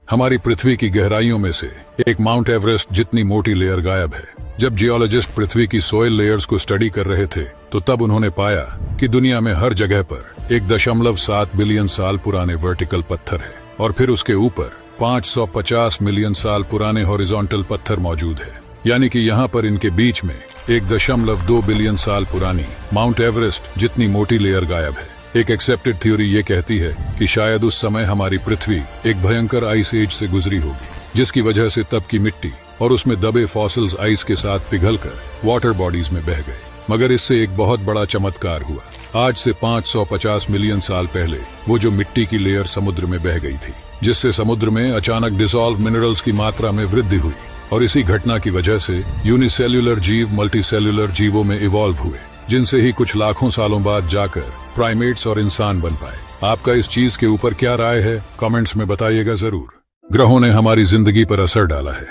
हमारी पृथ्वी की गहराइयों में से एक माउंट एवरेस्ट जितनी मोटी लेयर गायब है। जब जियोलॉजिस्ट पृथ्वी की सोइल लेयर्स को स्टडी कर रहे थे तो तब उन्होंने पाया कि दुनिया में हर जगह पर 1.7 बिलियन साल पुराने वर्टिकल पत्थर है और फिर उसके ऊपर 550 मिलियन साल पुराने हॉरिजॉन्टल पत्थर मौजूद है। यानी कि यहाँ पर इनके बीच में 1.2 बिलियन साल पुरानी माउंट एवरेस्ट जितनी मोटी लेयर गायब है। एक एक्सेप्टेड थ्योरी ये कहती है कि शायद उस समय हमारी पृथ्वी एक भयंकर आइस एज से गुजरी होगी, जिसकी वजह से तब की मिट्टी और उसमें दबे फॉसिल्स आइस के साथ पिघलकर वाटर बॉडीज में बह गए। मगर इससे एक बहुत बड़ा चमत्कार हुआ। आज से 550 मिलियन साल पहले वो जो मिट्टी की लेयर समुद्र में बह गई थी, जिससे समुद्र में अचानक डिसॉल्व मिनरल्स की मात्रा में वृद्धि हुई और इसी घटना की वजह से यूनिसेल्युलर जीव मल्टीसेल्युलर जीवों में इवॉल्व हुए, जिनसे ही कुछ लाखों सालों बाद जाकर प्राइमेट्स और इंसान बन पाए। आपका इस चीज के ऊपर क्या राय है, कमेंट्स में बताइएगा जरूर। ग्रहों ने हमारी जिंदगी पर असर डाला है,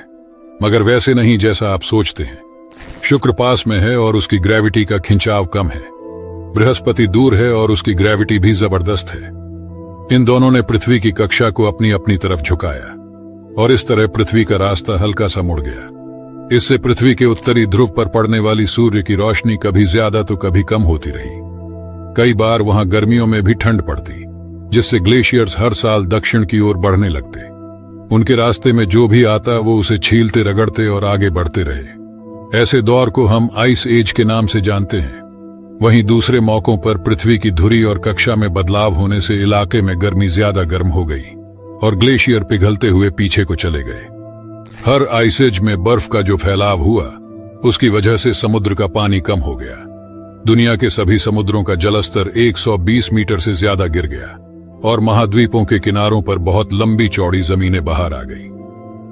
मगर वैसे नहीं जैसा आप सोचते हैं। शुक्र पास में है और उसकी ग्रेविटी का खिंचाव कम है। बृहस्पति दूर है और उसकी ग्रेविटी भी जबरदस्त है। इन दोनों ने पृथ्वी की कक्षा को अपनी अपनी तरफ झुकाया और इस तरह पृथ्वी का रास्ता हल्का सा मुड़ गया। इससे पृथ्वी के उत्तरी ध्रुव पर पड़ने वाली सूर्य की रोशनी कभी ज्यादा तो कभी कम होती रही। कई बार वहां गर्मियों में भी ठंड पड़ती, जिससे ग्लेशियर्स हर साल दक्षिण की ओर बढ़ने लगते। उनके रास्ते में जो भी आता वो उसे छीलते रगड़ते और आगे बढ़ते रहे। ऐसे दौर को हम आइस एज के नाम से जानते हैं। वहीं दूसरे मौकों पर पृथ्वी की धुरी और कक्षा में बदलाव होने से इलाके में गर्मी ज्यादा गर्म हो गई और ग्लेशियर पिघलते हुए पीछे को चले गए। हर आइस एज में बर्फ का जो फैलाव हुआ, उसकी वजह से समुद्र का पानी कम हो गया। दुनिया के सभी समुद्रों का जलस्तर 120 मीटर से ज्यादा गिर गया और महाद्वीपों के किनारों पर बहुत लंबी चौड़ी जमीनें बाहर आ गई।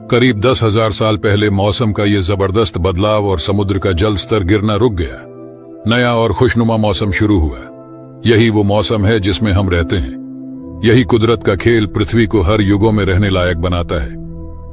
करीब 10,000 साल पहले मौसम का ये जबरदस्त बदलाव और समुद्र का जल स्तर गिरना रुक गया। नया और खुशनुमा मौसम शुरू हुआ। यही वो मौसम है जिसमें हम रहते हैं। यही कुदरत का खेल पृथ्वी को हर युगों में रहने लायक बनाता है।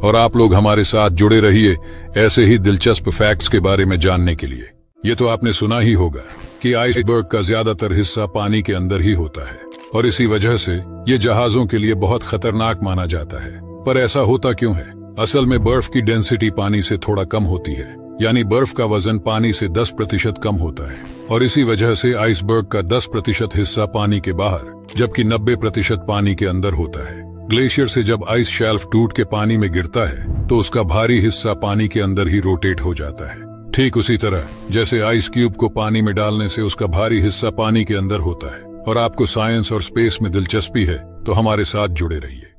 और आप लोग हमारे साथ जुड़े रहिए ऐसे ही दिलचस्प फैक्ट्स के बारे में जानने के लिए। ये तो आपने सुना ही होगा कि आइसबर्ग का ज्यादातर हिस्सा पानी के अंदर ही होता है और इसी वजह से ये जहाजों के लिए बहुत खतरनाक माना जाता है। पर ऐसा होता क्यों है? असल में बर्फ की डेंसिटी पानी से थोड़ा कम होती है, यानी बर्फ का वजन पानी से 10% कम होता है और इसी वजह से आइसबर्ग का 10% हिस्सा पानी के बाहर जबकि 90% पानी के अंदर होता है। ग्लेशियर से जब आइस शेल्फ टूट के पानी में गिरता है तो उसका भारी हिस्सा पानी के अंदर ही रोटेट हो जाता है। ठीक उसी तरह जैसे आइस क्यूब को पानी में डालने से उसका भारी हिस्सा पानी के अंदर होता है। और आपको साइंस और स्पेस में दिलचस्पी है तो हमारे साथ जुड़े रहिए।